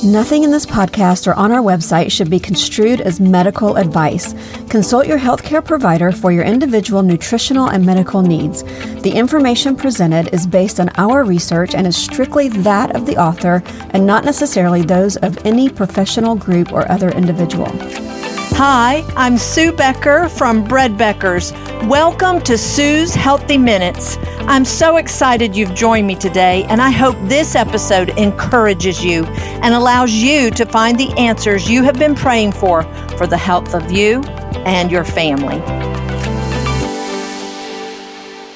Nothing in this podcast or on our website should be construed as medical advice. Consult your healthcare provider for your individual nutritional and medical needs. The information presented is based on our research and is strictly that of the author and not necessarily those of any professional group or other individual. Hi, I'm Sue Becker from Bread Beckers. Welcome to Sue's Healthy Minutes. I'm so excited you've joined me today, and I hope this episode encourages you and allows you to find the answers you have been praying for the health of you and your family.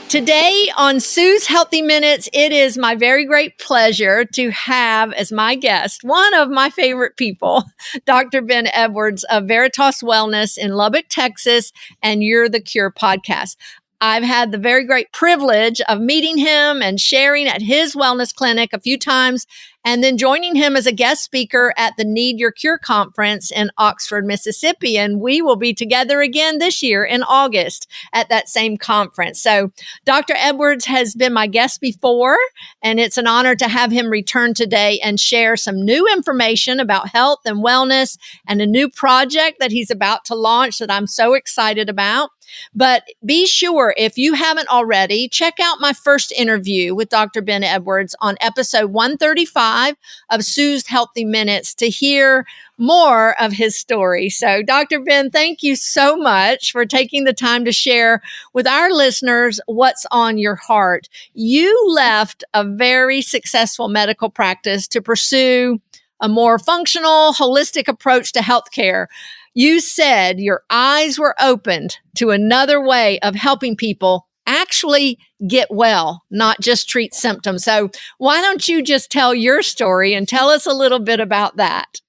Today on Sue's Healthy Minutes, it is my very great pleasure to have as my guest one of my favorite people, Dr. Ben Edwards of Veritas Wellness in Lubbock, Texas, and You're the Cure podcast. I've had the very great privilege of meeting him and sharing at his wellness clinic a few times, and then joining him as a guest speaker at the Need Your Cure conference in Oxford, Mississippi. And we will be together again this year in August at that same conference. So Dr. Edwards has been my guest before, and it's an honor to have him return today and share some new information about health and wellness and a new project that he's about to launch that I'm so excited about. But be sure, if you haven't already, check out my first interview with Dr. Ben Edwards on episode 135 of Sue's Healthy Minutes to hear more of his story. So, Dr. Ben, thank you so much for taking the time to share with our listeners what's on your heart. You left a very successful medical practice to pursue a more functional, holistic approach to healthcare. You said your eyes were opened to another way of helping people actually get well, not just treat symptoms. So why don't you just tell your story and tell us a little bit about that?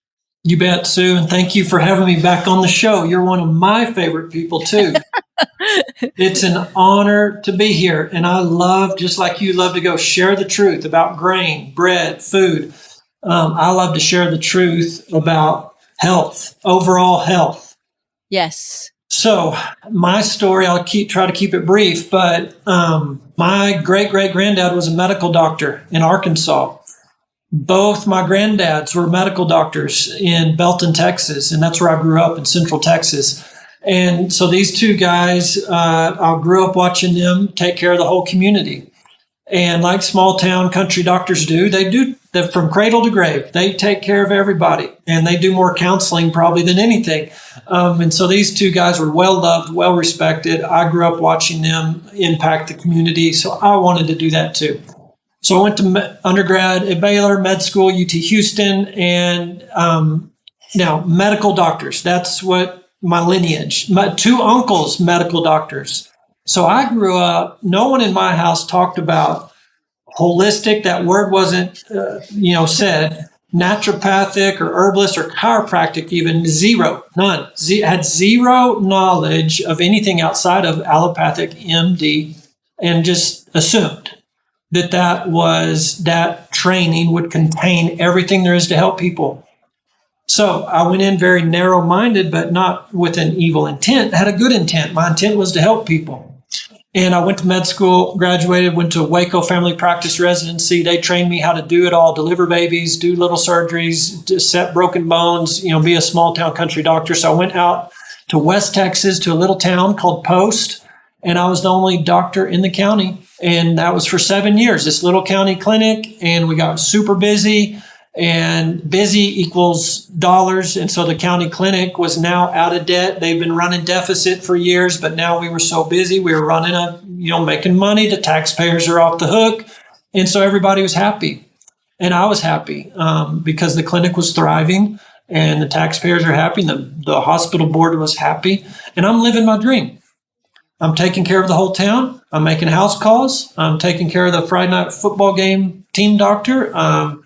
You bet, Sue, and thank you for having me back on the show. You're one of my favorite people, too. It's an honor to be here, and I love, just like you love to go share the truth about grain, bread, food. I love to share the truth about health, overall health. Yes. So my story, I'll try to keep it brief, but my great-great-granddad was a medical doctor in Arkansas. Both my granddads were medical doctors in Belton, Texas, and that's where I grew up in Central Texas. And so these two guys, I grew up watching them take care of the whole community. And like small town country doctors do, they're from cradle to grave. They take care of everybody, and they do more counseling probably than anything. And so these two guys were well loved, well respected. I grew up watching them impact the community, so I wanted to do that too. So I went to undergrad at Baylor, med school, UT Houston, and now medical doctors. That's what my lineage. My two uncles, medical doctors. So I grew up, no one in my house talked about holistic. That word wasn't, said. Naturopathic or herbalist or chiropractic, even zero, none. Had zero knowledge of anything outside of allopathic MD, and just assumed that training would contain everything there is to help people. So I went in very narrow-minded, but not with an evil intent. I had a good intent. My intent was to help people. And I went to med school, graduated, went to Waco Family Practice Residency. They trained me how to do it all, deliver babies, do little surgeries, set broken bones, be a small town country doctor. So I went out to West Texas to a little town called Post, and I was the only doctor in the county. And that was for 7 years, this little county clinic, and we got super busy. And busy equals dollars. And so the county clinic was now out of debt. They've been running deficit for years, but now we were so busy. We were running making money. The taxpayers are off the hook. And so everybody was happy. And I was happy because the clinic was thriving and the taxpayers are happy. The hospital board was happy. And I'm living my dream. I'm taking care of the whole town. I'm making house calls. I'm taking care of the Friday night football game team doctor.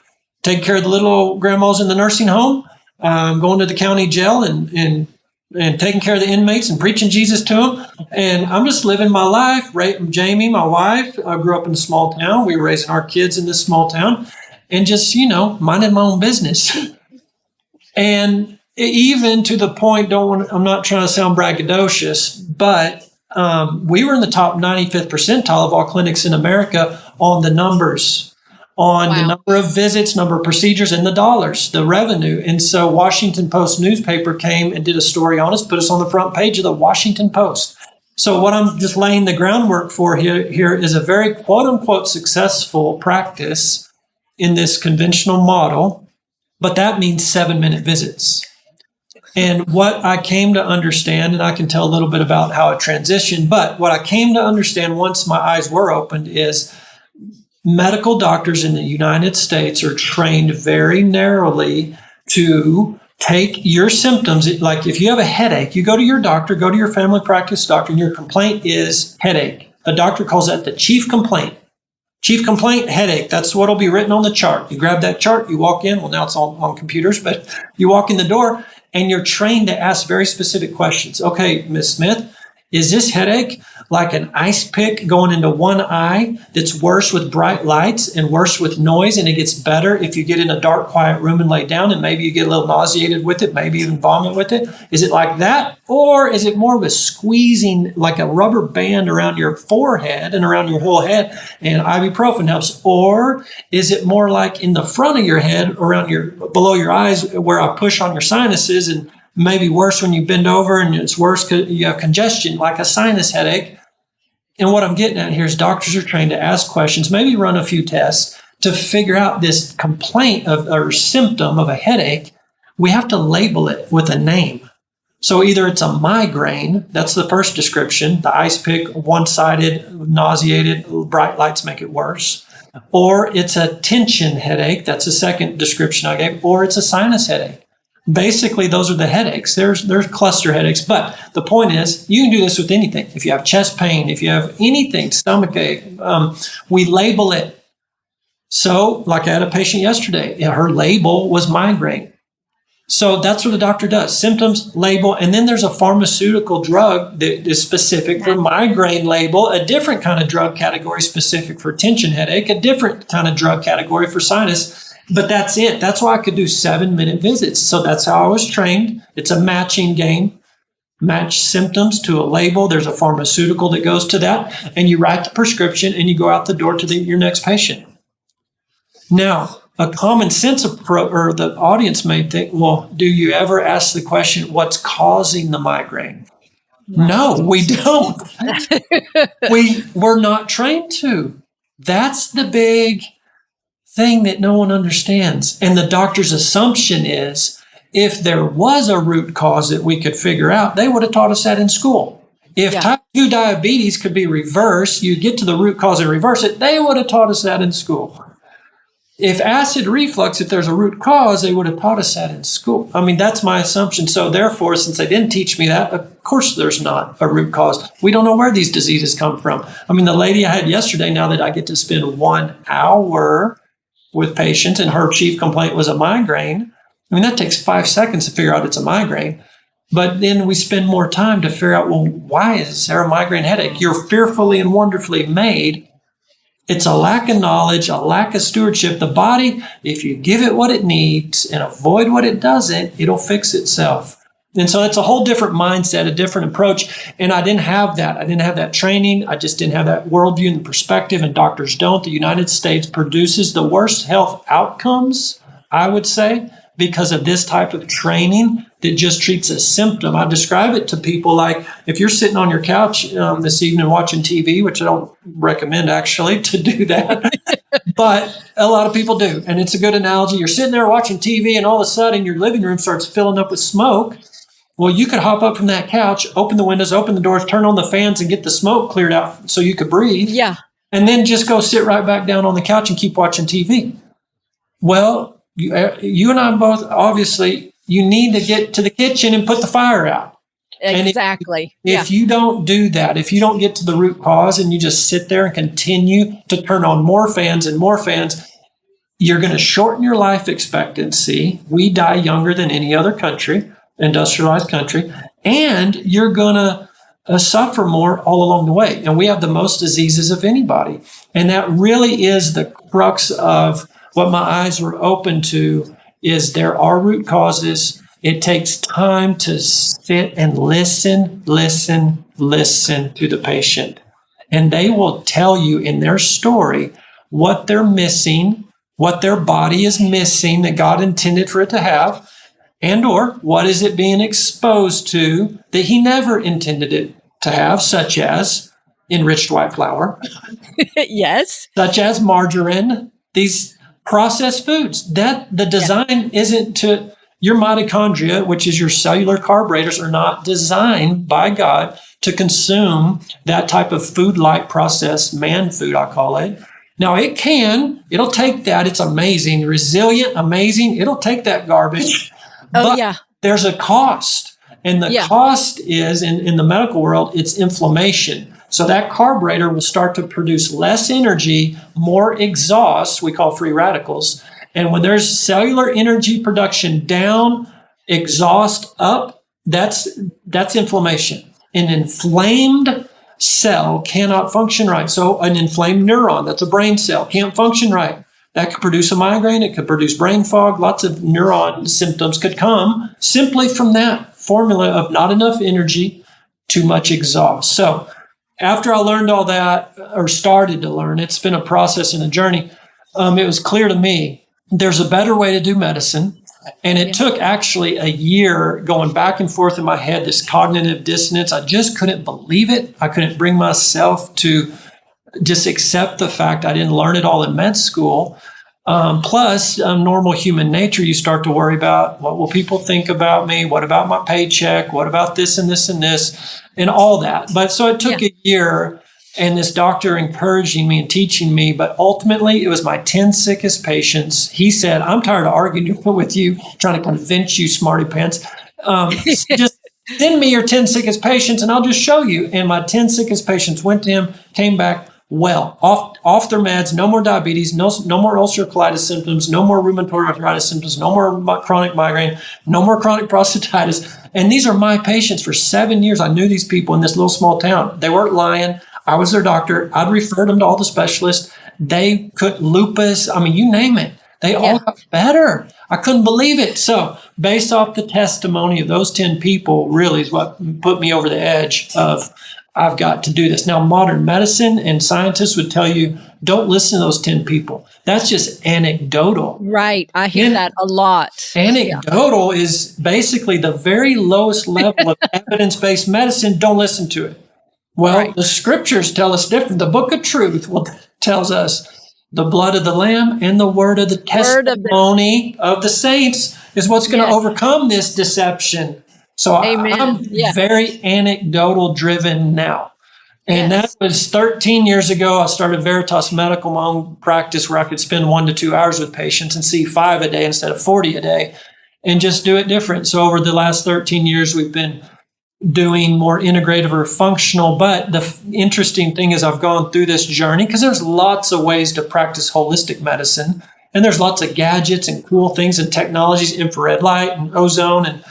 Taking care of the little grandmas in the nursing home, going to the county jail and taking care of the inmates and preaching Jesus to them. And I'm just living my life. Jamie, my wife, I grew up in a small town. We were raising our kids in this small town and just, minding my own business. And even to the point, I'm not trying to sound braggadocious, but we were in the top 95th percentile of all clinics in America on the numbers on the Wow. number of visits, number of procedures, and the dollars, the revenue. And so Washington Post newspaper came and did a story on us, put us on the front page of the Washington Post. So what I'm just laying the groundwork for here is a very quote unquote successful practice in this conventional model, but that means 7-minute visits. And what I came to understand, and I can tell a little bit about how it transitioned, but what I came to understand once my eyes were opened is medical doctors in the United States are trained very narrowly to take your symptoms. Like if you have a headache, you go to your doctor, go to your family practice doctor, and your complaint is headache. The doctor calls that the chief complaint. Chief complaint, headache. That's what will be written on the chart. You grab that chart, you walk in. Well, now it's all on computers, but you walk in the door and you're trained to ask very specific questions. Okay, Ms. Smith, is this headache like an ice pick going into one eye that's worse with bright lights and worse with noise, and it gets better if you get in a dark, quiet room and lay down, and maybe you get a little nauseated with it, maybe even vomit with it? Is it like that? Or is it more of a squeezing, like a rubber band around your forehead and around your whole head, and ibuprofen helps? Or is it more like in the front of your head, around below your eyes, where I push on your sinuses, and maybe worse when you bend over and it's worse because you have congestion, like a sinus headache? And what I'm getting at here is doctors are trained to ask questions, maybe run a few tests to figure out this complaint or symptom of a headache. We have to label it with a name. So either it's a migraine, that's the first description, the ice pick, one-sided, nauseated, bright lights make it worse. Or it's a tension headache, that's the second description I gave, or it's a sinus headache. Basically, those are the headaches. There's cluster headaches. But the point is, you can do this with anything. If you have chest pain, if you have anything, stomach ache, we label it. So, like I had a patient yesterday, her label was migraine. So that's what the doctor does. Symptoms, label, and then there's a pharmaceutical drug that is specific for migraine label, a different kind of drug category specific for tension headache, a different kind of drug category for sinus. But that's it. That's why I could do 7-minute visits. So that's how I was trained. It's a matching game. Match symptoms to a label. There's a pharmaceutical that goes to that. And you write the prescription and you go out the door to your next patient. Now, a common sense or the audience may think, well, do you ever ask the question, what's causing the migraine? No, we don't. We're not trained to. That's the big thing that no one understands. And the doctor's assumption is if there was a root cause that we could figure out, they would have taught us that in school. If type 2 diabetes could be reversed, you get to the root cause and reverse it, they would have taught us that in school. If acid reflux, if there's a root cause, they would have taught us that in school. I mean, that's my assumption. So therefore, since they didn't teach me that, of course there's not a root cause. We don't know where these diseases come from. I mean, the lady I had yesterday, now that I get to spend 1 hour with patients and her chief complaint was a migraine. I mean, that takes 5 seconds to figure out it's a migraine. But then we spend more time to figure out, well, why is there a migraine headache? You're fearfully and wonderfully made. It's a lack of knowledge, a lack of stewardship. The body, if you give it what it needs and avoid what it doesn't, it'll fix itself. And so it's a whole different mindset, a different approach. And I didn't have that. I didn't have that training. I just didn't have that worldview and perspective, and doctors don't. The United States produces the worst health outcomes, I would say, because of this type of training that just treats a symptom. I describe it to people like if you're sitting on your couch this evening watching TV, which I don't recommend actually to do that, but a lot of people do. And it's a good analogy. You're sitting there watching TV and all of a sudden your living room starts filling up with smoke. Well, you could hop up from that couch, open the windows, open the doors, turn on the fans and get the smoke cleared out so you could breathe. Yeah. And then just go sit right back down on the couch and keep watching TV. Well, you and I both, obviously, you need to get to the kitchen and put the fire out. Exactly. And if you don't do that, if you don't get to the root cause and you just sit there and continue to turn on more fans and more fans, you're going to shorten your life expectancy. We die younger than any other country, industrialized country, and you're going to suffer more all along the way. And we have the most diseases of anybody. And that really is the crux of what my eyes were open to, is there are root causes. It takes time to sit and listen to the patient. And they will tell you in their story what they're missing, what their body is missing that God intended for it to have, and or what is it being exposed to that he never intended it to have, such as enriched white flour, Yes. such as margarine, these processed foods. That the design isn't to your mitochondria, which is your cellular carburetors, are not designed by God to consume that type of food-like processed man food, I call it. Now it'll take that. It's amazing, resilient, amazing. It'll take that garbage. But there's a cost. And the cost is, in the medical world, it's inflammation. So that carburetor will start to produce less energy, more exhaust, we call free radicals. And when there's cellular energy production down, exhaust up, that's inflammation. An inflamed cell cannot function right. So an inflamed neuron, that's a brain cell, can't function right. That could produce a migraine. It could produce brain fog. Lots of neuron symptoms could come simply from that formula of not enough energy, too much exhaust. So after I learned all that, or started to learn, it's been a process and a journey. It was clear to me there's a better way to do medicine. And it took actually a year going back and forth in my head, this cognitive dissonance. I just couldn't believe it. I couldn't bring myself to just accept the fact I didn't learn it all in med school. Plus, normal human nature, you start to worry about, what will people think about me? What about my paycheck? What about this and this and this and all that? But so it took a year, and this doctor encouraging me and teaching me, but ultimately it was my 10 sickest patients. He said, I'm tired of arguing with you, trying to convince you, smarty pants. Just send me your 10 sickest patients and I'll just show you. And my 10 sickest patients went to him, came back well, off their meds, no more diabetes, no more ulcerative colitis symptoms, no more rheumatoid arthritis symptoms, no more chronic migraine, no more chronic prostatitis. And these are my patients for 7 years. I knew these people in this little small town. They weren't lying. I was their doctor. I'd referred them to all the specialists. They could lupus. I mean, you name it. They all got better. I couldn't believe it. So based off the testimony of those 10 people really is what put me over the edge of, I've got to do this. Now, modern medicine and scientists would tell you, don't listen to those 10 people. That's just anecdotal. Right. I hear that a lot. Anecdotal is basically the very lowest level of evidence-based medicine. Don't listen to it. Well, the scriptures tell us different. The book of truth tells us the blood of the Lamb and the word of the testimony of the saints is what's going to overcome this deception. So I'm very anecdotal driven now. And that was 13 years ago. I started Veritas Medical, my own practice where I could spend 1 to 2 hours with patients and see 5 a day instead of 40 a day and just do it different. So over the last 13 years, we've been doing more integrative or functional. But the interesting thing is I've gone through this journey because there's lots of ways to practice holistic medicine. And there's lots of gadgets and cool things and technologies, infrared light and ozone and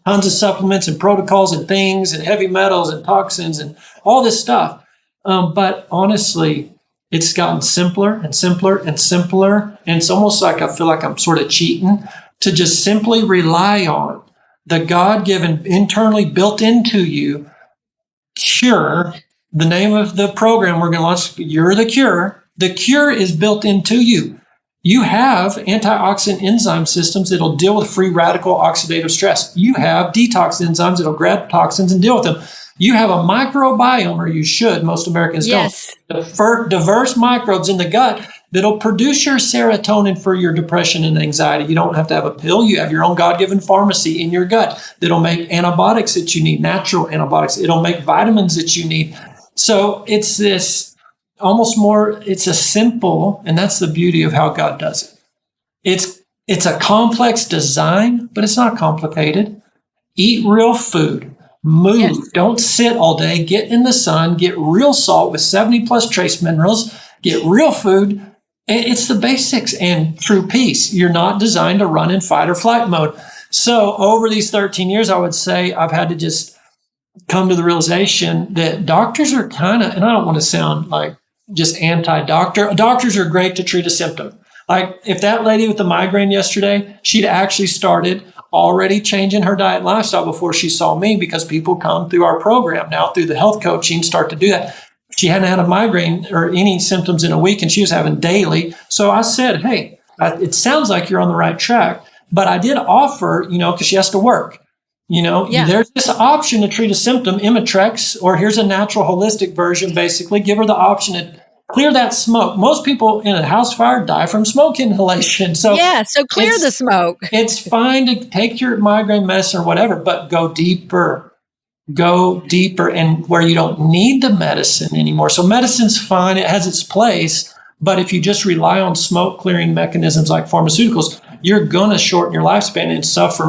tons of supplements and protocols and things and heavy metals and toxins and all this stuff. But honestly, it's gotten simpler and simpler and simpler. And it's almost like I feel like I'm sort of cheating to just simply rely on the God-given, internally built into you cure. The name of the program we're going to launch, You're the Cure. The cure is built into you. You have antioxidant enzyme systems that'll deal with free radical oxidative stress. You have detox enzymes that'll grab toxins and deal with them. You have a microbiome, or you should, most Americans don't. Diverse microbes in the gut that'll produce your serotonin for your depression and anxiety. You don't have to have a pill. You have your own God-given pharmacy in your gut that'll make antibiotics that you need, natural antibiotics. It'll make vitamins that you need. So it's this it's a simple, and that's the beauty of how God does it. It's a complex design, but it's not complicated. Eat real food. Move. Yes. Don't sit all day. Get in the sun. Get real salt with 70 plus trace minerals. Get real food. It's the basics and true peace. You're not designed to run in fight or flight mode. So over these 13 years, I would say I've had to just come to the realization that doctors are kind of, and I don't want to sound like just anti-doctor. Doctors are great to treat a symptom. Like if that lady with the migraine yesterday, she'd actually started already changing her diet and lifestyle before she saw me, because people come through our program now through the health coaching start to do that. She hadn't had a migraine or any symptoms in a week, and she was having daily. So I said, hey, it sounds like you're on the right track. But I did offer, because she has to work. There's this option to treat a symptom, Imitrex, or here's a natural holistic version, basically. Give her the option to clear that smoke. Most people in a house fire die from smoke inhalation. So clear the smoke. It's fine to take your migraine medicine or whatever, but go deeper. Go deeper and where you don't need the medicine anymore. So medicine's fine. It has its place. But if you just rely on smoke clearing mechanisms like pharmaceuticals, you're going to shorten your lifespan and suffer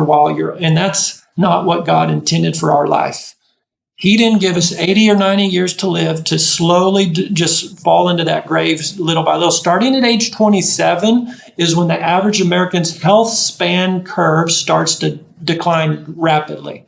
and that's not what God intended for our life. He didn't give us 80 or 90 years to live to slowly just fall into that grave little by little. Starting at age 27 is when the average American's health span curve starts to decline rapidly.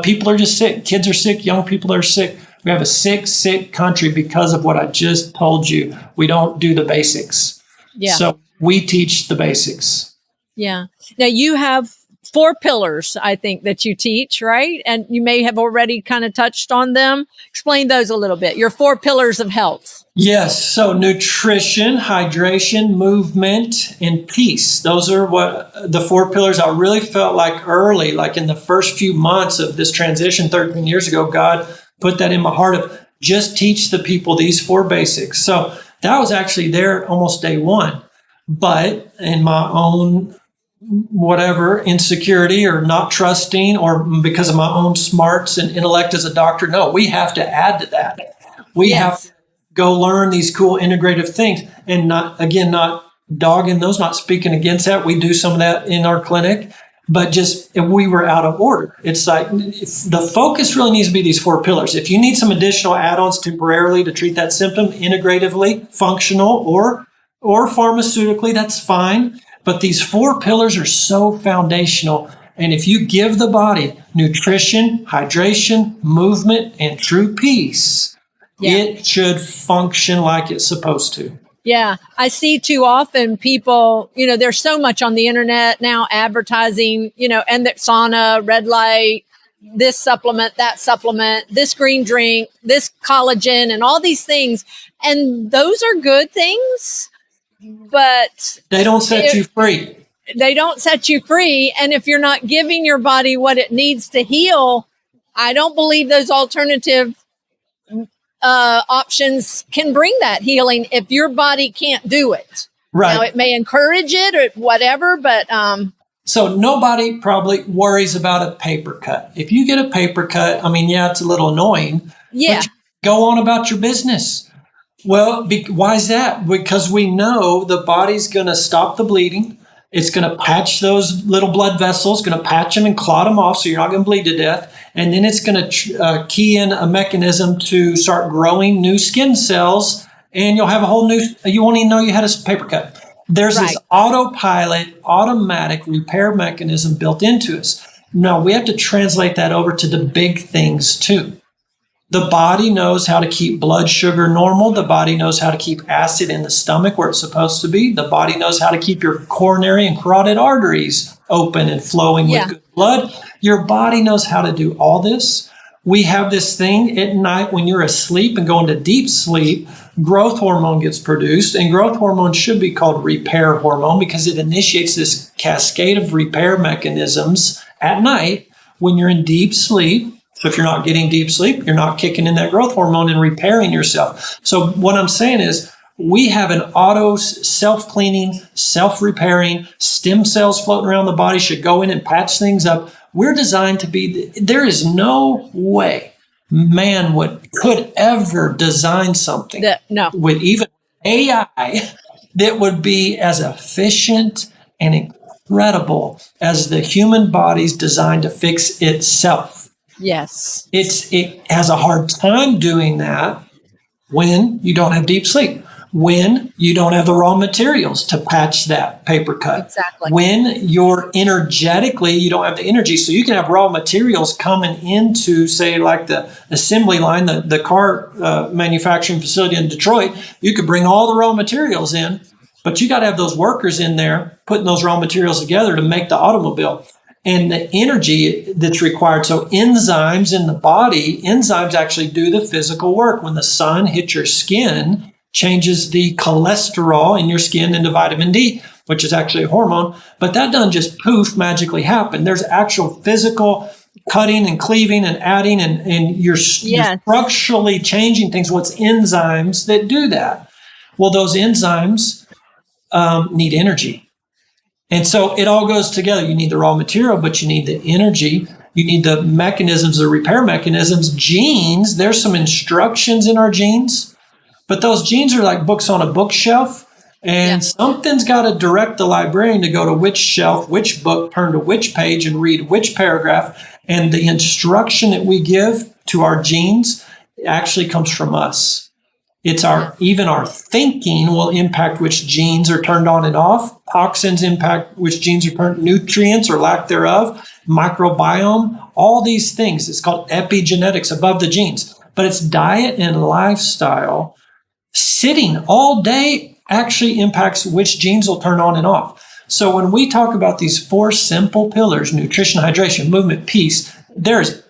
People are just sick. Kids are sick. Young people are sick. We have a sick country because of what I just told you. We don't do the basics. Yeah. So we teach the basics. Yeah. Now you have 4 pillars, I think, that you teach, right? And you may have already kind of touched on them. Explain those a little bit. Your 4 pillars of health. Yes. So nutrition, hydration, movement, and peace. Those are what the 4 pillars I really felt like early, like in the first few months of this transition 13 years ago, God put that in my heart of just teach the people these 4 basics. So that was actually there almost day one. But in my own insecurity or not trusting or because of my own smarts and intellect as a doctor, no, we have to add to that. We have to go learn these cool integrative things and not dogging those, not speaking against that. We do some of that in our clinic, but just if we were out of order. It's like the focus really needs to be these 4 pillars. If you need some additional add-ons temporarily to treat that symptom integratively, functional or pharmaceutically, that's fine. But these 4 pillars are so foundational. And if you give the body nutrition, hydration, movement, and true peace, it should function like it's supposed to. Yeah. I see too often people, there's so much on the internet now advertising, and that sauna, red light, this supplement, that supplement, this green drink, this collagen, and all these things. And those are good things. But they don't set you free. They don't set you free. And if you're not giving your body what it needs to heal, I don't believe those alternative options can bring that healing if your body can't do it. Right. Now, it may encourage it or whatever, but... So nobody probably worries about a paper cut. If you get a paper cut, it's a little annoying. Yeah. But go on about your business. Well, why is that? Because we know the body's going to stop the bleeding. It's going to patch those little blood vessels, going to patch them and clot them off so you're not going to bleed to death. And then it's going to key in a mechanism to start growing new skin cells, and you'll have you won't even know you had a paper cut. There's this autopilot, automatic repair mechanism built into us. Now, we have to translate that over to the big things too. The body knows how to keep blood sugar normal. The body knows how to keep acid in the stomach where it's supposed to be. The body knows how to keep your coronary and carotid arteries open and flowing with good blood. Your body knows how to do all this. We have this thing at night when you're asleep and go into deep sleep, growth hormone gets produced, and growth hormone should be called repair hormone because it initiates this cascade of repair mechanisms at night when you're in deep sleep. So if you're not getting deep sleep, you're not kicking in that growth hormone and repairing yourself. So what I'm saying is we have an auto self-cleaning, self-repairing, stem cells floating around the body should go in and patch things up. We're designed to be, there is no way man could ever design something with even AI that would be as efficient and incredible as the human body's designed to fix itself. Yes. It has a hard time doing that when you don't have deep sleep, when you don't have the raw materials to patch that paper cut. Exactly. When you're energetically, you don't have the energy. So you can have raw materials coming into, say, like the assembly line, the car manufacturing facility in Detroit. You could bring all the raw materials in, but you got to have those workers in there putting those raw materials together to make the automobile. And the energy that's required. So enzymes in the body, enzymes actually do the physical work. When the sun hits your skin, changes the cholesterol in your skin into vitamin D. which is actually a hormone, but that doesn't just poof magically happen. There's actual physical cutting and cleaving and adding, and you're structurally changing things. What's enzymes that do that? Well, those enzymes need energy. And so it all goes together. You need the raw material, but you need the energy. You need the mechanisms, the repair mechanisms. Genes, there's some instructions in our genes, but those genes are like books on a bookshelf. And something's got to direct the librarian to go to which shelf, which book, turn to which page, and read which paragraph. And the instruction that we give to our genes actually comes from us. It's even our thinking will impact which genes are turned on and off. Toxins impact which genes are turned, nutrients or lack thereof, microbiome, all these things. It's called epigenetics, above the genes. But it's diet and lifestyle. Sitting all day actually impacts which genes will turn on and off. So when we talk about these 4 simple pillars, nutrition, hydration, movement, peace, there's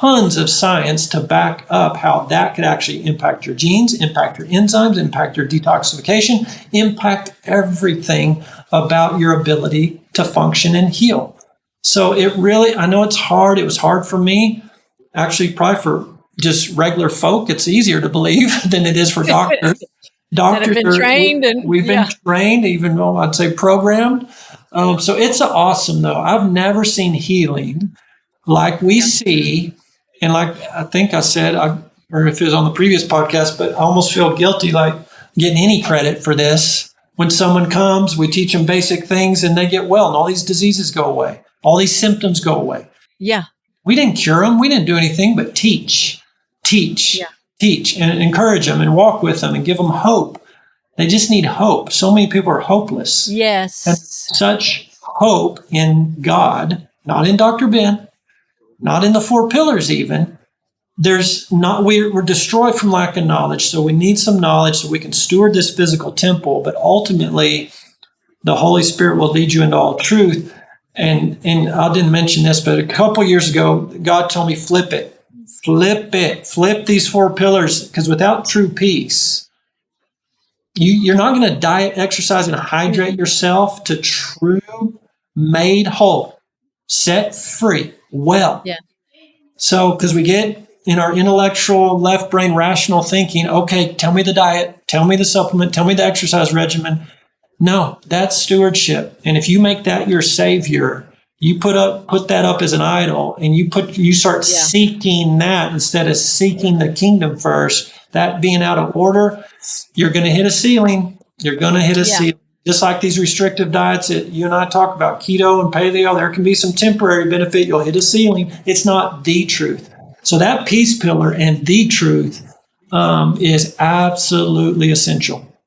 tons of science to back up how that could actually impact your genes, impact your enzymes, impact your detoxification, impact everything about your ability to function and heal. So it really, I know it's hard. It was hard for me. Actually, probably for just regular folk, it's easier to believe than it is for doctors. Doctors have been trained, we've been trained, even though I'd say programmed. So it's awesome, though. I've never seen healing like we see, and like I think I said, or if it was on the previous podcast, but I almost feel guilty like getting any credit for this. When someone comes, we teach them basic things and they get well, and all these diseases go away. All these symptoms go away. Yeah. We didn't cure them. We didn't do anything but teach, and encourage them and walk with them and give them hope. They just need hope. So many people are hopeless. Yes. And such hope in God, not in Dr. Ben, not in the 4 pillars even. We're destroyed from lack of knowledge. So we need some knowledge so we can steward this physical temple. But ultimately, the Holy Spirit will lead you into all truth. And I didn't mention this, but a couple years ago, God told me, flip these 4 pillars, because without true peace, you're not going to diet, exercise, and hydrate yourself to true, made whole, set free, well. Yeah. So, because we get in our intellectual left brain rational thinking, okay, tell me the diet, tell me the supplement, tell me the exercise regimen. No, that's stewardship. And if you make that your savior, you put that up as an idol, and you start seeking that instead of seeking the kingdom first. That being out of order, you're going to hit a ceiling. You're going to hit a ceiling. Just like these restrictive diets that you and I talk about, keto and paleo, there can be some temporary benefit. You'll hit a ceiling. It's not the truth. So that peace pillar and the truth is absolutely essential.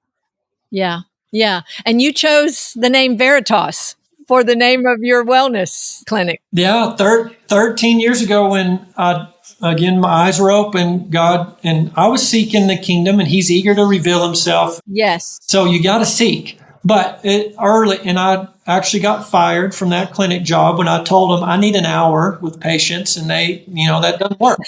Yeah. Yeah. And you chose the name Veritas for the name of your wellness clinic. Yeah. 13 years ago, when again, my eyes were open, God, and I was seeking the kingdom, and He's eager to reveal Himself. Yes. So you got to seek. But early, and I actually got fired from that clinic job when I told them I need an hour with patients, and that doesn't work.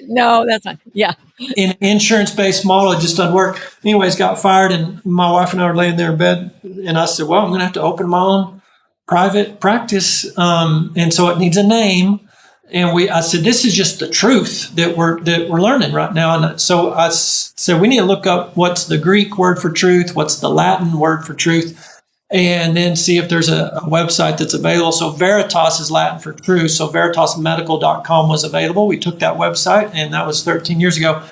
No, that's not. Yeah. In an insurance-based model, it just doesn't work. Anyways, got fired, and my wife and I were laying there in bed, and I said, well, I'm going to have to open my own private practice, and so it needs a name. And I said, this is just the truth that we're learning right now. And so I said, we need to look up what's the Greek word for truth, what's the Latin word for truth, and then see if there's a website that's available. So Veritas is Latin for truth. So veritasmedical.com was available. We took that website, and that was 13 years ago.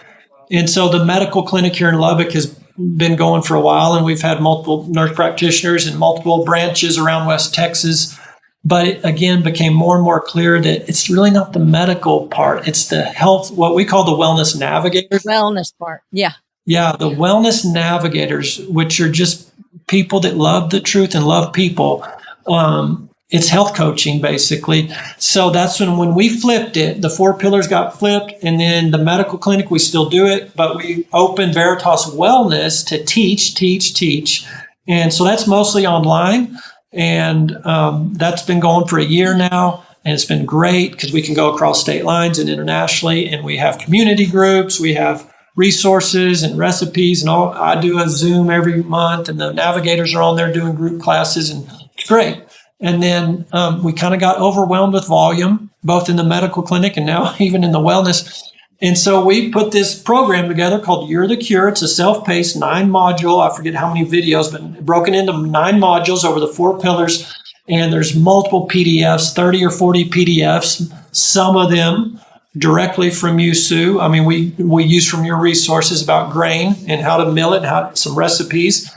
And so the medical clinic here in Lubbock has been going for a while, and we've had multiple nurse practitioners and multiple branches around West Texas. But it, again, became more and more clear that it's really not the medical part. It's the health, what we call the wellness navigators. Wellness part. Yeah. Yeah, the wellness navigators, which are just people that love the truth and love people. It's health coaching, basically. So that's when we flipped it, the 4 pillars got flipped. And then the medical clinic, we still do it, but we opened Veritas Wellness to teach. And so that's mostly online. And that's been going for a year now, and it's been great because we can go across state lines and internationally, and we have community groups, we have resources and recipes and all. I do a Zoom every month, and the navigators are on there doing group classes, and it's great. And then we kind of got overwhelmed with volume, both in the medical clinic and now even in the wellness. And so we put this program together called You're the Cure. It's a self-paced 9-module. I forget how many videos, but broken into 9 modules over the 4 pillars. And there's multiple PDFs, 30 or 40 PDFs, some of them directly from you, Sue. I mean, we use from your resources about grain and how to mill it, and some recipes.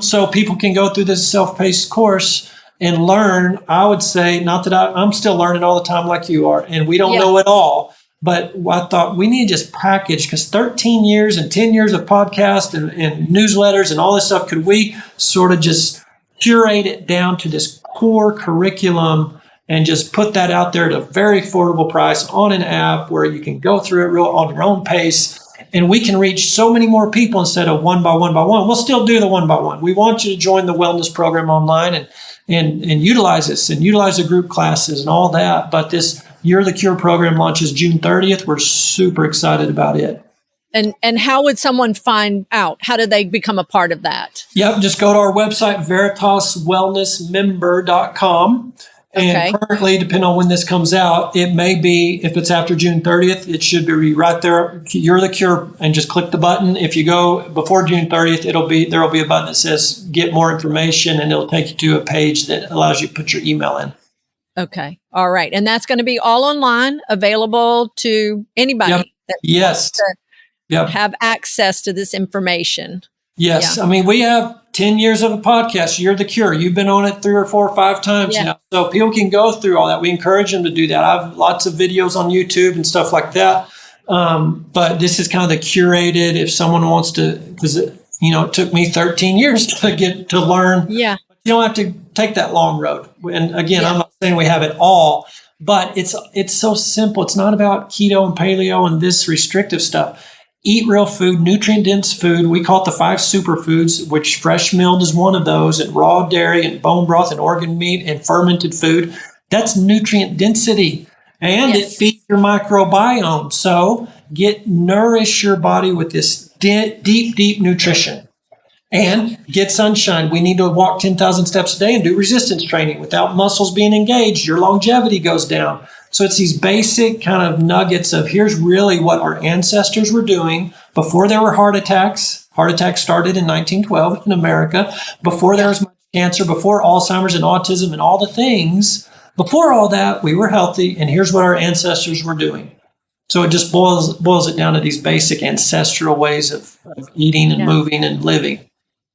So people can go through this self-paced course and learn. I would say, not that I'm still learning all the time like you are, and we don't know it all. But I thought we need to just package, because 13 years and 10 years of podcasts and newsletters and all this stuff, could we sort of just curate it down to this core curriculum and just put that out there at a very affordable price on an app where you can go through it real on your own pace, and we can reach so many more people instead of one by one by one. We'll still do the one by one. We want you to join the wellness program online and utilize this and utilize the group classes and all that. But this You're the Cure program launches June 30th. We're super excited about it. And how would someone find out? How do they become a part of that? Yep, just go to our website, veritaswellnessmember.com. And currently, depending on when this comes out, it may be, if it's after June 30th, it should be right there. You're the Cure, and just click the button. If you go before June 30th, there'll be a button that says get more information, and it'll take you to a page that allows you to put your email in. Okay. All right. And that's going to be all online, available to anybody that wants to have access to this information. Yes. Yeah. I mean, we have 10 years of a podcast. You're the Cure. You've been on it 3 or 4 or 5 times now. So people can go through all that. We encourage them to do that. I have lots of videos on YouTube and stuff like that. But this is kind of the curated, if someone wants to, because it took me 13 years to get to learn. Yeah. You don't have to take that long road. And again, I'm not saying we have it all, but it's so simple. It's not about keto and paleo and this restrictive stuff. Eat real food, nutrient-dense food. We call it the 5 superfoods, which fresh milled is one of those, and raw dairy and bone broth and organ meat and fermented food. That's nutrient density, and it feeds your microbiome. So nourish your body with this deep nutrition. And get sunshine. We need to walk 10,000 steps a day and do resistance training. Without muscles being engaged, your longevity goes down. So it's these basic kind of nuggets of here's really what our ancestors were doing before there were heart attacks. Heart attacks started in 1912 in America. Before there was much cancer, before Alzheimer's and autism and all the things. Before all that, we were healthy, and here's what our ancestors were doing. So it just boils it down to these basic ancestral ways of eating and moving and living.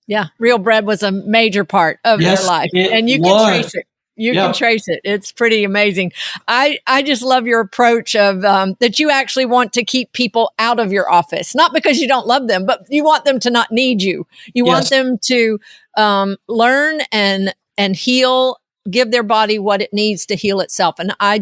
Yeah, real bread was a major part of their life, and you can trace it. You can trace it. It's pretty amazing. I just love your approach of that you actually want to keep people out of your office, not because you don't love them, but you want them to not need you. You want them to learn and heal, give their body what it needs to heal itself. And I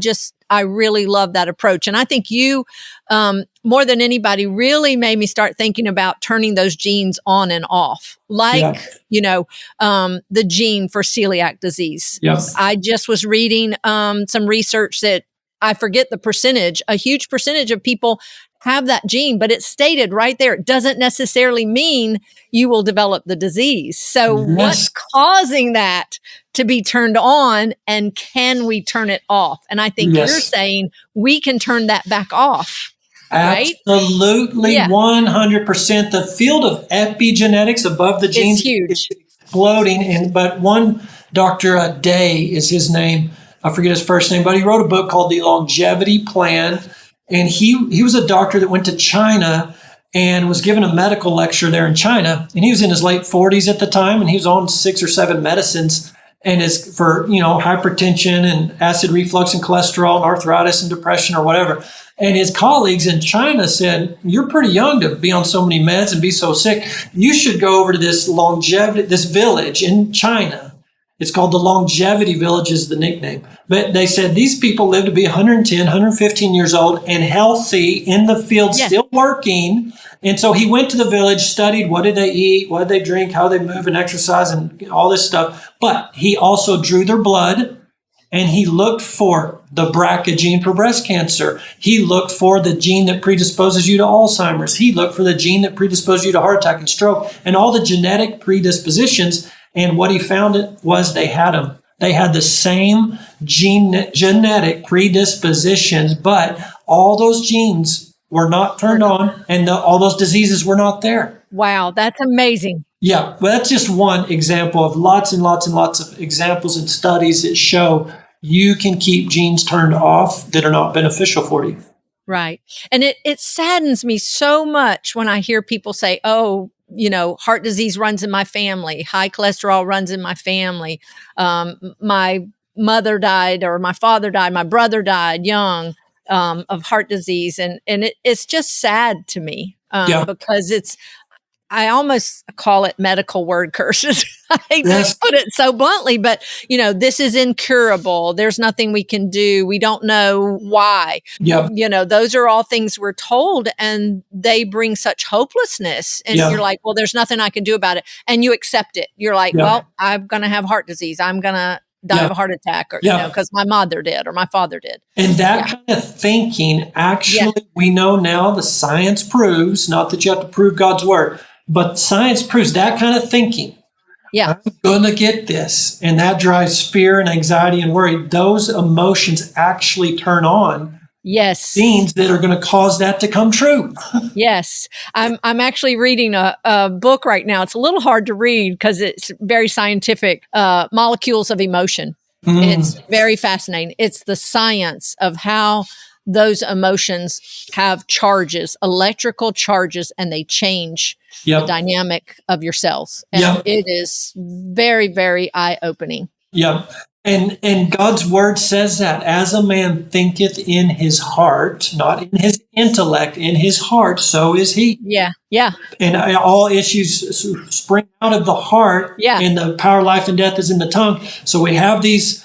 really love that approach. And I think you, more than anybody, really made me start thinking about turning those genes on and off, like, the gene for celiac disease. Yes. I just was reading some research that I forget the percentage, a huge percentage of people have that gene, but it's stated right there. It doesn't necessarily mean you will develop the disease. So what's causing that to be turned on, and can we turn it off? And I think you're saying we can turn that back off. Right? Absolutely. 100%. The field of epigenetics above the genes is exploding. But one Dr. Day is his name. I forget his first name, but he wrote a book called The Longevity Plan. And he was a doctor that went to China and was given a medical lecture there in China. And he was in his late 40s at the time, and he was on 6 or 7 medicines, and is for, hypertension and acid reflux and cholesterol and arthritis and depression or whatever. And his colleagues in China said, you're pretty young to be on so many meds and be so sick. You should go over to this village in China. It's called the Longevity Village is the nickname. But they said these people live to be 110, 115 years old and healthy in the field, still working. And so he went to the village, studied what did they eat, what did they drink, how they move and exercise and all this stuff. But he also drew their blood and he looked for the BRCA gene for breast cancer. He looked for the gene that predisposes you to Alzheimer's. He looked for the gene that predisposes you to heart attack and stroke, and all the genetic predispositions. And what he found was they had them. They had the same genetic predispositions, but all those genes were not turned on, and all those diseases were not there. Wow, that's amazing. Yeah, well, that's just one example of lots and lots and lots of examples and studies that show you can keep genes turned off that are not beneficial for you. Right. And it saddens me so much when I hear people say, oh, heart disease runs in my family, high cholesterol runs in my family. My mother died, or my father died, my brother died young of heart disease. And it's just sad to me because I almost call it medical word curses. I hate to put it so bluntly, but this is incurable. There's nothing we can do. We don't know why. Yep. Those are all things we're told, and they bring such hopelessness. And you're like, well, there's nothing I can do about it. And you accept it. You're like, well, I'm going to have heart disease. I'm going to die of a heart attack, or because my mother did or my father did. And that kind of thinking, actually, we know now, the science proves, not that you have to prove God's word, but science proves that kind of thinking. Yeah. I'm going to get this. And that drives fear and anxiety and worry. Those emotions actually turn on genes that are going to cause that to come true. Yes. I'm actually reading a book right now. It's a little hard to read because it's very scientific, Molecules of Emotion. It's very fascinating. It's the science of how those emotions have charges, electrical charges, and they change the dynamic of your cells. And it is very, very eye-opening. Yeah. And God's word says that as a man thinketh in his heart, not in his intellect, in his heart, so is he. Yeah. Yeah. And all issues spring out of the heart. Yeah. And the power of life and death is in the tongue. So we have these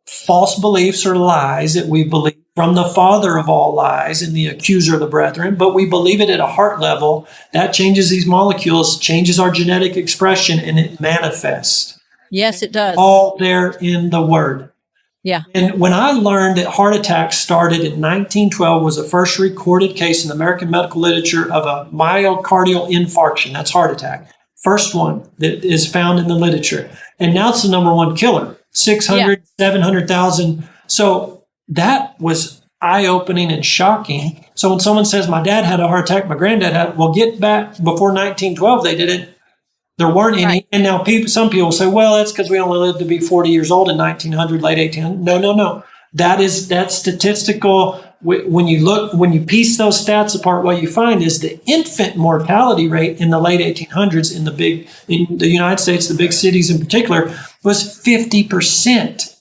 false beliefs or lies that we believe from the father of all lies and the accuser of the brethren, but we believe it at a heart level. That changes these molecules, changes our genetic expression, and it manifests. Yes, it does. All there in the word. Yeah. And when I learned that heart attacks started in 1912, was the first recorded case in the American medical literature of a myocardial infarction. That's heart attack. First one that is found in the literature. And now it's the number one killer. 600, 700,000. So that was eye-opening and shocking. So when someone says, my dad had a heart attack, my granddad had, well, get back before 1912, they didn't. There weren't any. Right. And now some people say, well, that's because we only lived to be 40 years old in 1900, late 1800. No. That's statistical. When you piece those stats apart, what you find is the infant mortality rate in the late 1800s in the United States, the big cities in particular, was 50%.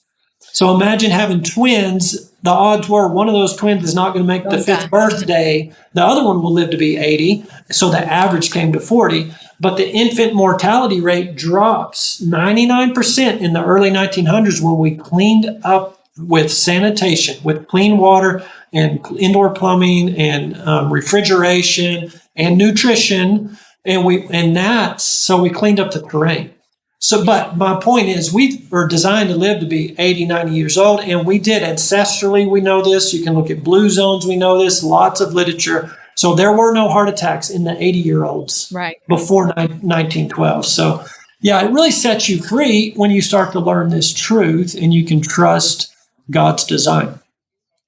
So imagine having twins. The odds were one of those twins is not going to make the fifth birthday. The other one will live to be 80. So the average came to 40. But the infant mortality rate drops 99% in the early 1900s when we cleaned up with sanitation, with clean water and indoor plumbing and refrigeration and nutrition. So we cleaned up the terrain. So, but my point is, we were designed to live to be 80, 90 years old, and we did ancestrally. We know this. You can look at blue zones. We know this. Lots of literature. So there were no heart attacks in the 80-year-olds before 1912. So, yeah, it really sets you free when you start to learn this truth, and you can trust God's design.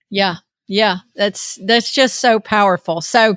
Yeah. Yeah, that's just so powerful. So,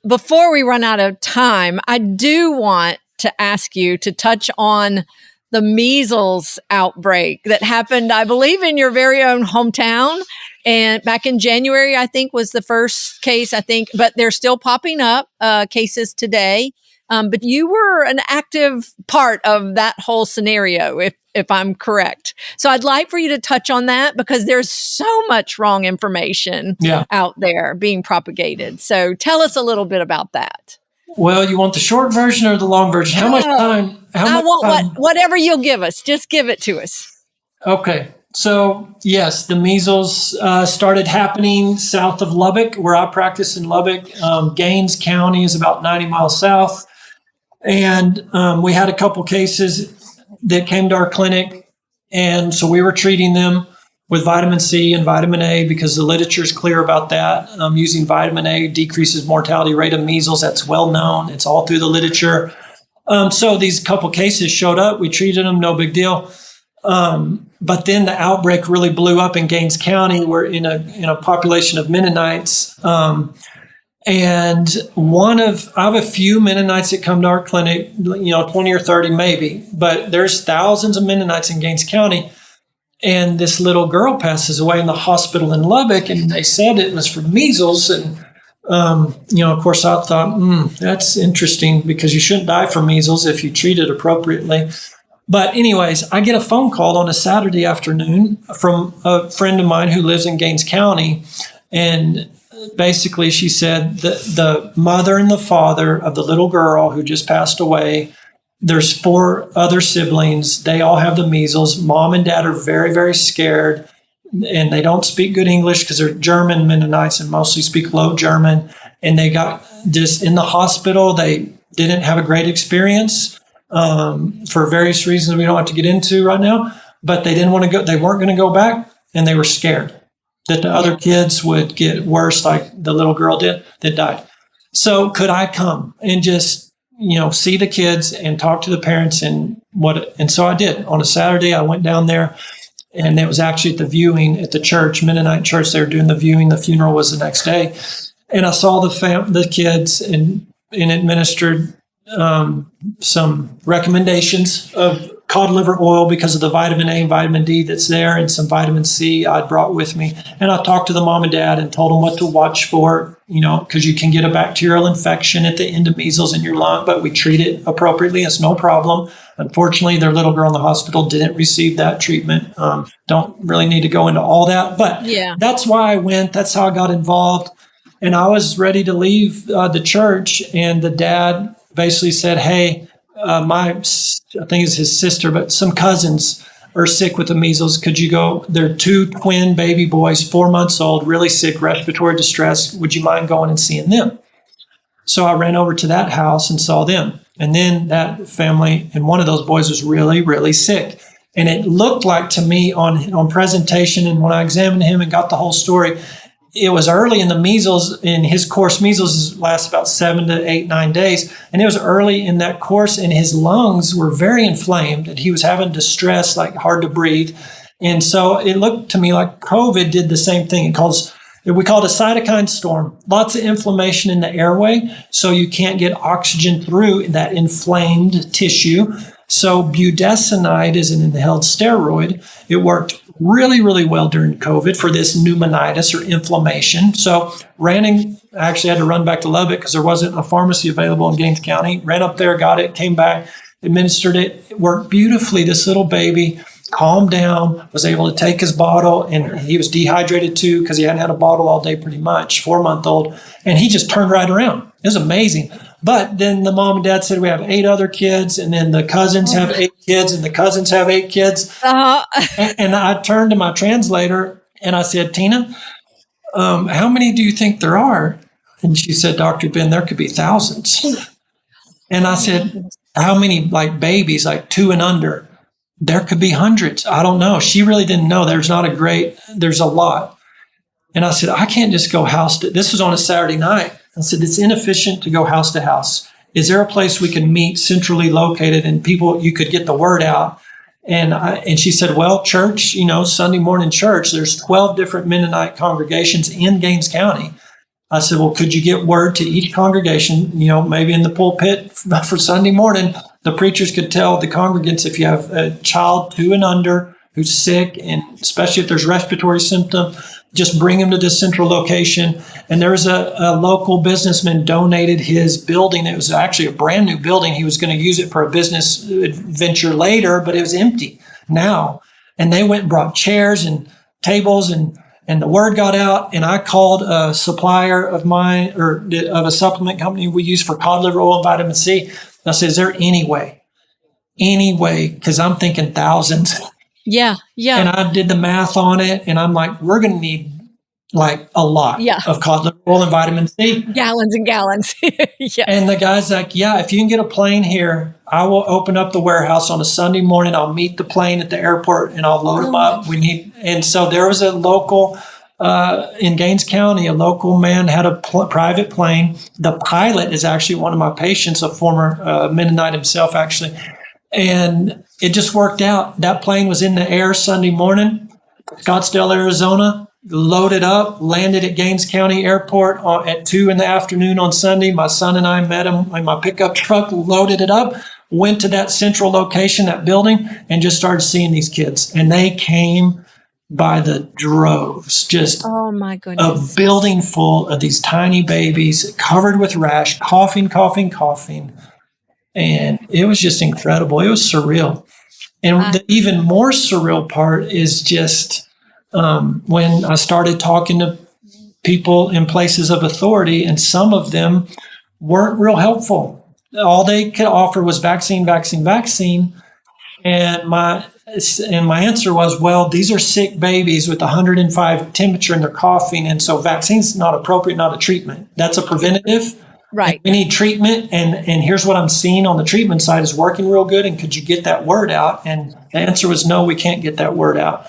before we run out of time, I do want to ask you to touch on the measles outbreak that happened, I believe, in your very own hometown. And back in January, I think, was the first case, but they're still popping up cases today. But you were an active part of that whole scenario, if I'm correct. So I'd like for you to touch on that, because there's so much wrong information out there being propagated. So tell us a little bit about that. Well, you want the short version or the long version? How much time? I want whatever you'll give us. Just give it to us. Okay. So, yes, the measles started happening south of Lubbock, where I practice in Lubbock. Gaines County is about 90 miles south. And we had a couple cases that came to our clinic. And so we were treating them. with vitamin C and vitamin A because the literature is clear about that. Using vitamin A decreases mortality rate of measles. That's well known. It's all through the literature. So these couple cases showed up. We treated them, no big deal. But then the outbreak really blew up in Gaines County. We're in a population of Mennonites. And I have a few Mennonites that come to our clinic, 20 or 30 maybe, but there's thousands of Mennonites in Gaines County. And this little girl passes away in the hospital in Lubbock, and they said it was for measles. And, of course, I thought, that's interesting because you shouldn't die from measles if you treat it appropriately. But anyways, I get a phone call on a Saturday afternoon from a friend of mine who lives in Gaines County. And basically she said the mother and the father of the little girl who just passed away, there's 4 other siblings. They all have the measles. Mom and dad are very, very scared, and they don't speak good English because they're German Mennonites and mostly speak low German. And they got just in the hospital. They didn't have a great experience for various reasons we don't have to get into right now. But they didn't want to go. They weren't going to go back, and they were scared that the other kids would get worse like the little girl did that died. So could I come and just see the kids and talk to the parents and so I did. On a Saturday, I went down there, and it was actually at the viewing at the church, Mennonite church. They were doing the viewing. The funeral was the next day. And I saw the kids and administered some recommendations of cod liver oil because of the vitamin A and vitamin D that's there, and some vitamin C I'd brought with me. And I talked to the mom and dad and told them what to watch for, because you can get a bacterial infection at the end of measles in your lung, but we treat it appropriately. It's no problem. Unfortunately, their little girl in the hospital didn't receive that treatment. Don't really need to go into all that, but that's why I went. That's how I got involved. And I was ready to leave the church, and the dad basically said, hey, I think it's his sister, but some cousins are sick with the measles. Could you go? They're 2 twin baby boys, 4 months old, really sick, respiratory distress. Would you mind going and seeing them? So I ran over to that house and saw them. And then that family, and one of those boys was really, really sick. And it looked like to me on presentation, and when I examined him and got the whole story, it was early in the measles. In his course, measles lasts about 7 to 8, 9 days. And it was early in that course, and his lungs were very inflamed, and he was having distress, like hard to breathe. And so it looked to me like COVID did the same thing. We call it a cytokine storm. Lots of inflammation in the airway, so you can't get oxygen through that inflamed tissue. So budesonide is an inhaled steroid. It worked really, really well during COVID for this pneumonitis or inflammation. So I actually had to run back to Lubbock because there wasn't a pharmacy available in Gaines County. Ran up there, got it, came back, administered it. It worked beautifully. This little baby calmed down, was able to take his bottle, and he was dehydrated too because he hadn't had a bottle all day pretty much, 4-month-old, and he just turned right around. It was amazing. But then the mom and dad said we have 8 other kids, and then the cousins have 8 kids, and the cousins have 8 kids. And I turned to my translator and I said, Tina, how many do you think there are? And she said, Dr. Ben, there could be thousands. And I said, how many babies, 2 and under? There could be hundreds. I don't know. She really didn't know. There's a lot. And I said, I can't just go this was on a Saturday night. I said, it's inefficient to go house to house. Is there a place we can meet centrally located and you could get the word out? And she said, well, church, Sunday morning church, there's 12 different Mennonite congregations in Gaines County. I said, well, could you get word to each congregation, maybe in the pulpit for Sunday morning, the preachers could tell the congregants if you have a child 2 and under who's sick, and especially if there's respiratory symptom, just bring him to this central location. And there was a local businessman donated his building. It was actually a brand new building. He was going to use it for a business venture later, but it was empty now. And they went and brought chairs and tables, and the word got out. And I called a supplier of mine, or of a supplement company we use for cod liver oil and vitamin C. I said, is there any way? Because I'm thinking thousands. Yeah. And I did the math on it, and I'm like, we're going to need like a lot Yeah. of cod liver oil and vitamin C. Gallons and gallons. Yeah. And the guy's like, yeah, if you can get a plane here, I will open up the warehouse on a Sunday morning. I'll meet the plane at the airport and I'll load them up. And so there was a local, in Gaines County, a local man had a private plane. The pilot is actually one of my patients, a former Mennonite himself, actually. And it just worked out. That plane was in the air Sunday morning, Scottsdale, Arizona, loaded up, landed at Gaines County Airport at 2 p.m. on Sunday. My son and I met him in my pickup truck, loaded it up, went to that central location, that building, and just started seeing these kids. And they came by the droves, just Oh my goodness. a building full of these tiny babies covered with rash, coughing. And it was just incredible. It was surreal. And the even more surreal part is just when I started talking to people in places of authority, and some of them weren't real helpful. All they could offer was vaccine. And my answer was, well, these are sick babies with 105 temperature and they're coughing. And so vaccine's not appropriate, not a treatment. That's a preventative. Right. We need treatment. And here's what I'm seeing on the treatment side is working real good. And could you get that word out? And the answer was no, we can't get that word out.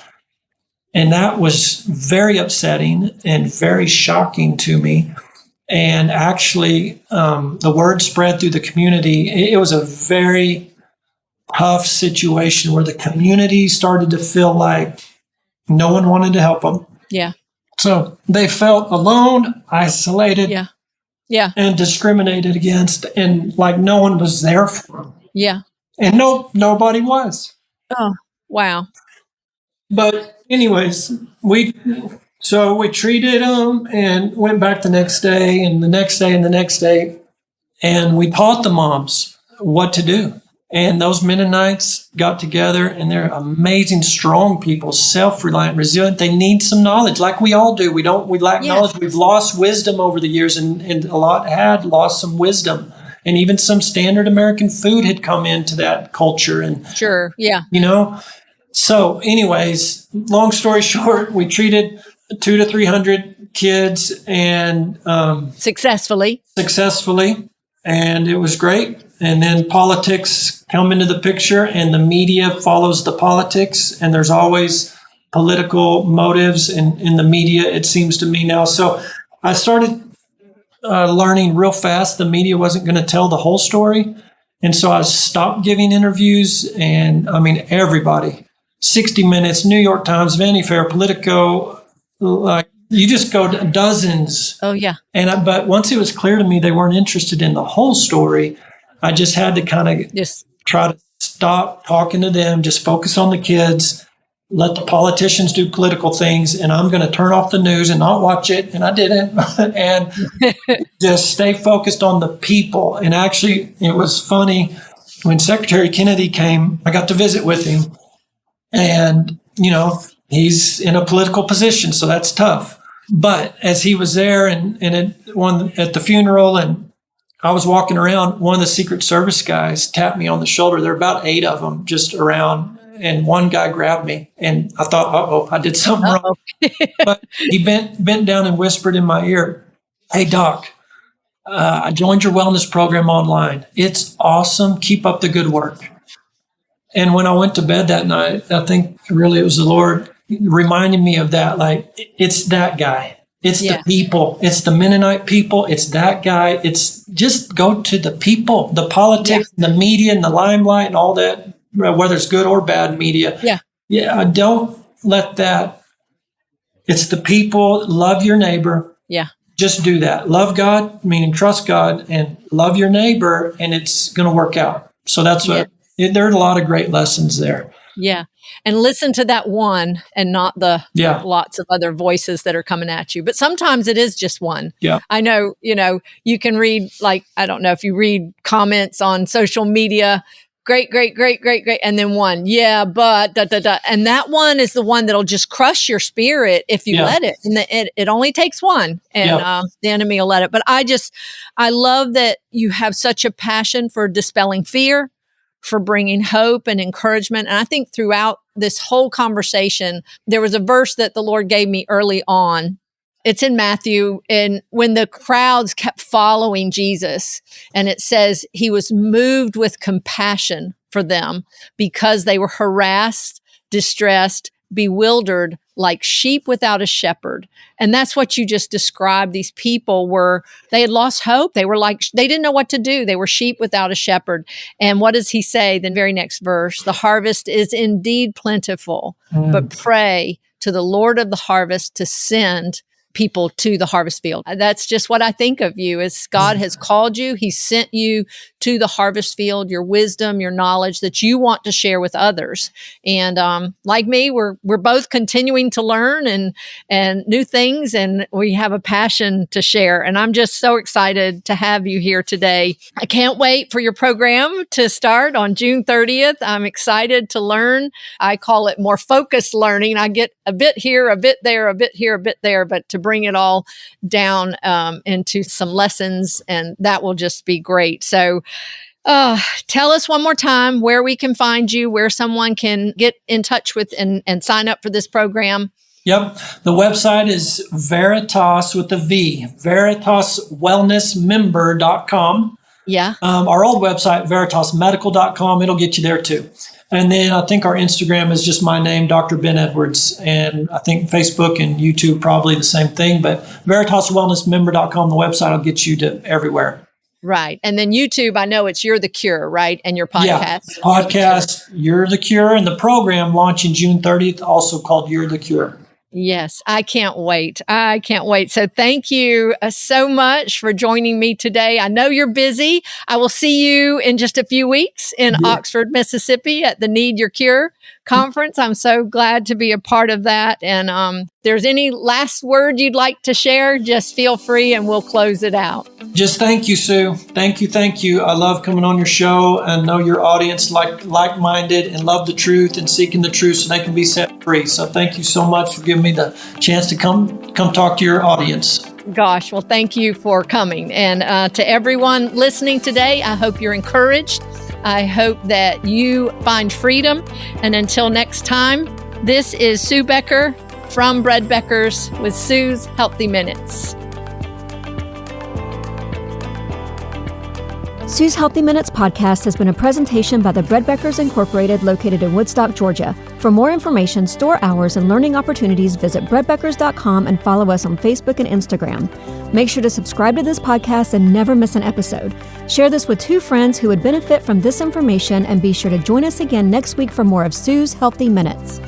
And that was very upsetting and very shocking to me. And actually, the word spread through the community. It was a very tough situation where the community started to feel like no one wanted to help them. Yeah. So they felt alone, isolated, Yeah. and discriminated against, and like no one was there for them. Yeah. And nobody was. Oh, wow. But anyways, we treated them and went back the next day and the next day and the next day. And we taught the moms what to do. And those Mennonites got together, and they're amazing, strong people, self-reliant, resilient. They need some knowledge, like we all do. We lack knowledge. We've lost wisdom over the years, and a lot had lost some wisdom. And even some standard American food had come into that culture. And Sure. Yeah. So anyways, long story short, we treated 200 to 300 kids and Successfully. And it was great. And then politics come into the picture, and the media follows the politics, and there's always political motives in the media, it seems to me now. So I started learning real fast the media wasn't going to tell the whole story. And so I stopped giving interviews, and I mean, everybody, 60 Minutes, New York Times, Vanity Fair, Politico, like you just go to dozens. Oh, yeah. But once it was clear to me they weren't interested in the whole story, I just had to kind of try to stop talking to them, just focus on the kids, let the politicians do political things, and I'm going to turn off the news and not watch it. And I didn't. And just stay focused on the people. And actually, it was funny when Secretary Kennedy came, I got to visit with him. And, he's in a political position, so that's tough. But as he was there and at the funeral, and I was walking around, one of the Secret Service guys tapped me on the shoulder. There were about 8 of them just around, and one guy grabbed me, and I thought, uh-oh, I did something wrong. But he bent down and whispered in my ear, "Hey, Doc, I joined your wellness program online. It's awesome. Keep up the good work." And when I went to bed that night, I think really it was the Lord reminding me of that. Like, it's that guy. It's the people. It's the Mennonite people. It's that guy. It's just go to the people, the politics, the media, and the limelight, and all that, whether it's good or bad media. Yeah. Don't let that. It's the people. Love your neighbor. Yeah. Just do that. Love God, meaning trust God, and love your neighbor, and it's going to work out. So that's what. There are a lot of great lessons there. Yeah. And listen to that one and not the lots of other voices that are coming at you. But sometimes it is just one. Yeah. I know, you can read, like, I don't know if you read comments on social media, great. And then one, but, And that one is the one that'll just crush your spirit if you let it. And it only takes one, and the enemy will let it. But I love that you have such a passion for dispelling fear, for bringing hope and encouragement. And I think throughout this whole conversation, there was a verse that the Lord gave me early on It's in Matthew, and when the crowds kept following Jesus, and it says he was moved with compassion for them because they were harassed, distressed, bewildered, like sheep without a shepherd. And that's what you just described. These people they had lost hope. They were like, they didn't know what to do. They were sheep without a shepherd. And what does he say? The very next verse, the harvest is indeed plentiful, but pray to the Lord of the harvest to send people to the harvest field. That's just what I think of you as God has called you. He sent you to the harvest field, your wisdom, your knowledge that you want to share with others. And like me, we're both continuing to learn and new things, and we have a passion to share. And I'm just so excited to have you here today. I can't wait for your program to start on June 30th. I'm excited to learn. I call it more focused learning. I get a bit here, a bit there, a bit here, a bit there, but to bring it all down into some lessons, and that will just be great. So tell us one more time where we can find you, where someone can get in touch with and sign up for this program. Yep. The website is Veritas with a V, veritaswellnessmember.com. Yeah. Our old website, veritasmedical.com, it'll get you there too. And then I think our Instagram is just my name, Dr. Ben Edwards. And I think Facebook and YouTube probably the same thing. But veritaswellnessmember.com, the website, will get you to everywhere. Right. And then YouTube, I know it's You're the Cure, right? And your podcast. Yeah, podcast, You're the Cure. And the program launching June 30th, also called You're the Cure. Yes, I can't wait. I can't wait. So thank you so much for joining me today. I know you're busy. I will see you in just a few weeks in Oxford, Mississippi at the Need Your Cure conference. I'm so glad to be a part of that. And if there's any last word you'd like to share, just feel free and we'll close it out. Just thank you, Sue. Thank you. I love coming on your show and know your audience like-minded and love the truth and seeking the truth so they can be set free. So thank you so much for giving me the chance to come talk to your audience. Gosh, well, thank you for coming. And to everyone listening today, I hope you're encouraged. I hope that you find freedom. And until next time, this is Sue Becker from Bread Beckers with Sue's Healthy Minutes. Sue's Healthy Minutes podcast has been a presentation by the Bread Beckers Incorporated located in Woodstock, Georgia. For more information, store hours, and learning opportunities, visit breadbeckers.com and follow us on Facebook and Instagram. Make sure to subscribe to this podcast and never miss an episode. Share this with 2 friends who would benefit from this information, and be sure to join us again next week for more of Sue's Healthy Minutes.